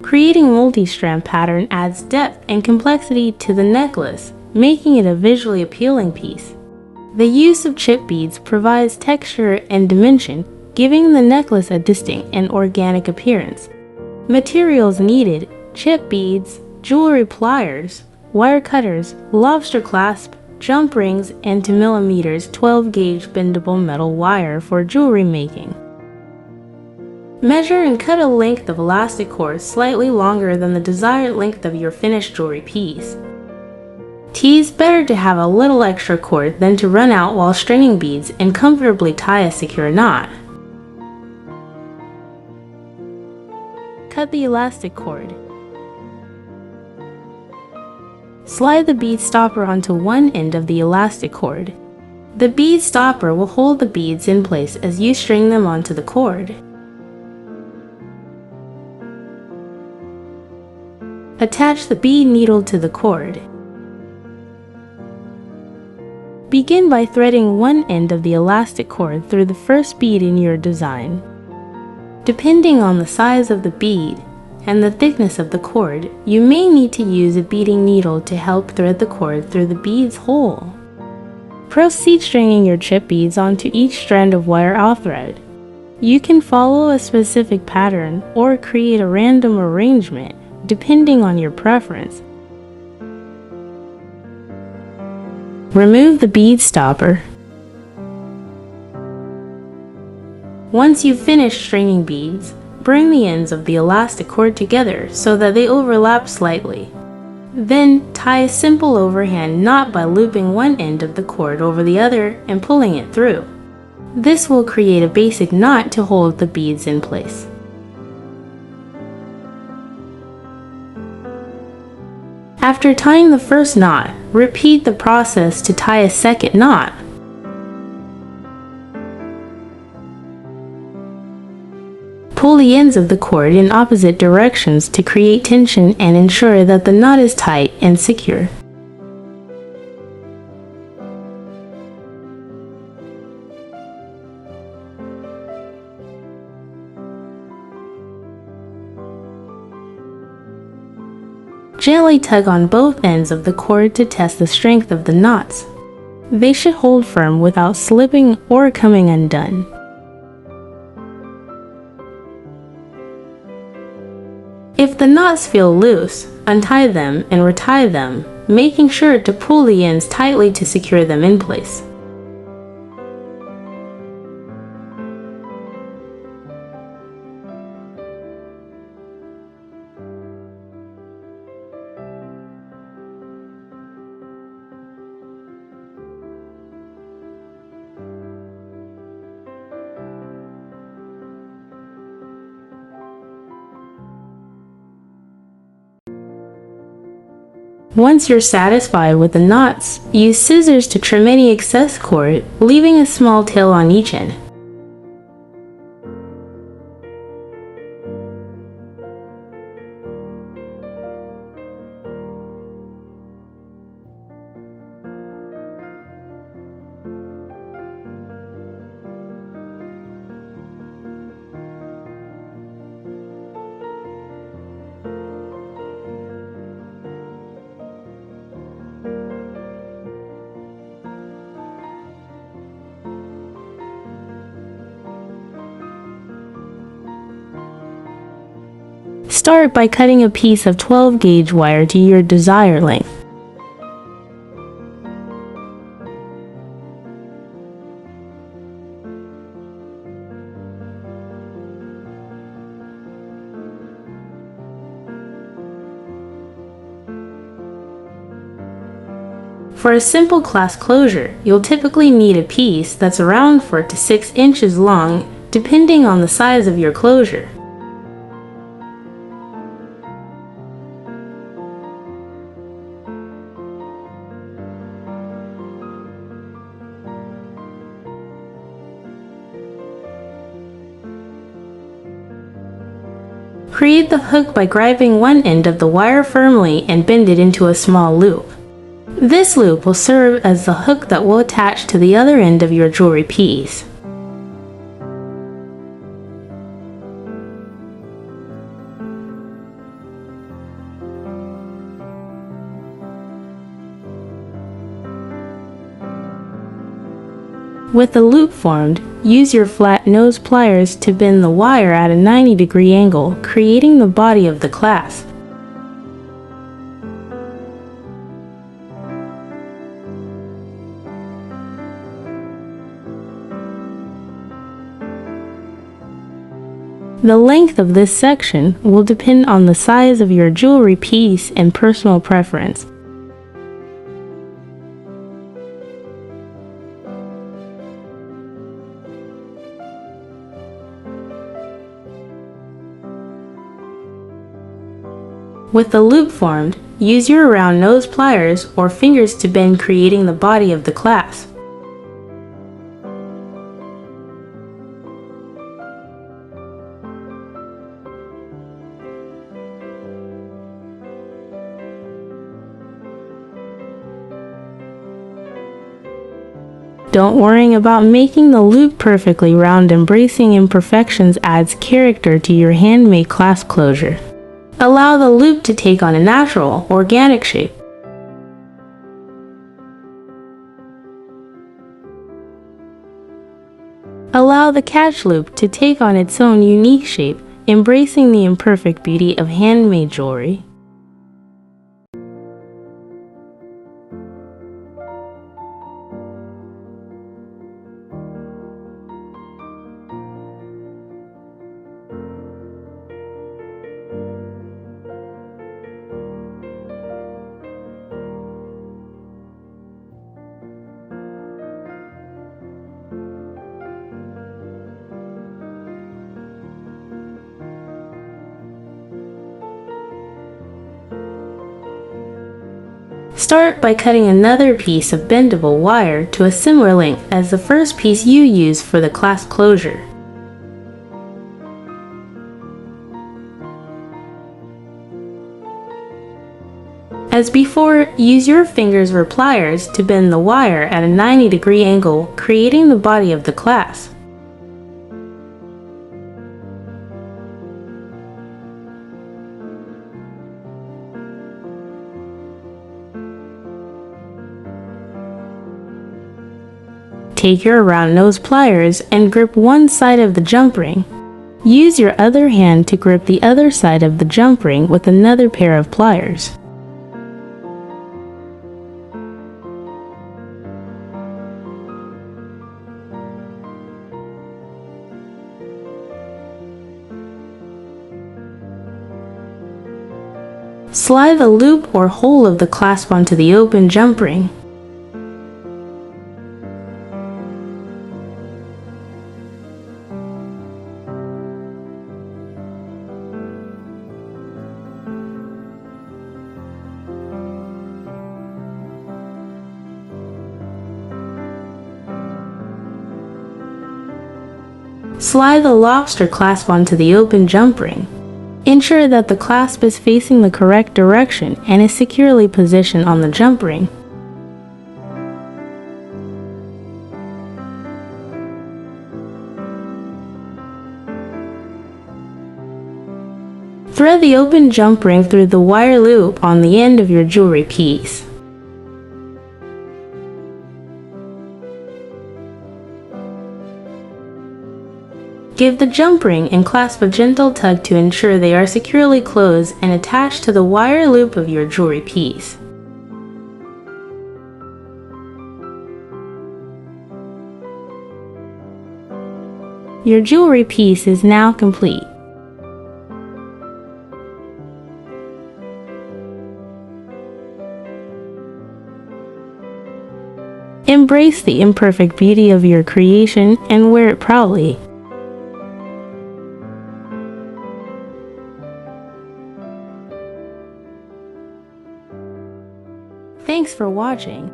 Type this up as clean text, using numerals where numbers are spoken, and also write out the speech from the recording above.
Creating multi-strand pattern adds depth and complexity to the necklace, making it a visually appealing piece. The use of chip beads provides texture and dimension, giving the necklace a distinct and organic appearance. Materials needed: chip beads, jewelry pliers, wire cutters, lobster clasp, jump rings, and 2mm 12-gauge bendable metal wire for jewelry making. Measure and cut a length of elastic cord slightly longer than the desired length of your finished jewelry piece. It is better to have a little extra cord than to run out while stringing beads and comfortably tie a secure knot. Cut the elastic cord. Slide the bead stopper onto one end of the elastic cord. The bead stopper will hold the beads in place as you string them onto the cord. Attach the bead needle to the cord. Begin by threading one end of the elastic cord through the first bead in your design. Depending on the size of the bead and the thickness of the cord, you may need to use a beading needle to help thread the cord through the bead's hole. Proceed stringing your chip beads onto each strand of wire thread. You can follow a specific pattern or create a random arrangement, depending on your preference. Remove the bead stopper. Once you've finished stringing beads, bring the ends of the elastic cord together so that they overlap slightly. Then tie a simple overhand knot by looping one end of the cord over the other and pulling it through. This will create a basic knot to hold the beads in place. After tying the first knot, repeat the process to tie a second knot. Pull the ends of the cord in opposite directions to create tension and ensure that the knot is tight and secure. Gently tug on both ends of the cord to test the strength of the knots. They should hold firm without slipping or coming undone. If the knots feel loose, untie them and retie them, making sure to pull the ends tightly to secure them in place. Once you're satisfied with the knots, use scissors to trim any excess cord, leaving a small tail on each end. Start by cutting a piece of 12-gauge wire to your desired length. For a simple clasp closure, you'll typically need a piece that's around 4 to 6 inches long, depending on the size of your closure. Create the hook by grabbing one end of the wire firmly and bend it into a small loop. This loop will serve as the hook that will attach to the other end of your jewelry piece. With the loop formed, use your flat nose pliers to bend the wire at a 90-degree angle, creating the body of the clasp. The length of this section will depend on the size of your jewelry piece and personal preference. With the loop formed, use your round nose pliers or fingers to bend, creating the body of the clasp. Don't worry about making the loop perfectly round. Embracing imperfections adds character to your handmade clasp closure. Allow the loop to take on a natural, organic shape. Allow the catch loop to take on its own unique shape, embracing the imperfect beauty of handmade jewelry. Start by cutting another piece of bendable wire to a similar length as the first piece you used for the clasp closure. As before, use your fingers or pliers to bend the wire at a 90-degree angle, creating the body of the clasp. Take your round nose pliers and grip one side of the jump ring. Use your other hand to grip the other side of the jump ring with another pair of pliers. Slide the loop or hole of the clasp onto the open jump ring. Slide the lobster clasp onto the open jump ring. Ensure that the clasp is facing the correct direction and is securely positioned on the jump ring. Thread the open jump ring through the wire loop on the end of your jewelry piece. Give the jump ring and clasp a gentle tug to ensure they are securely closed and attached to the wire loop of your jewelry piece. Your jewelry piece is now complete. Embrace the imperfect beauty of your creation and wear it proudly. Thanks for watching.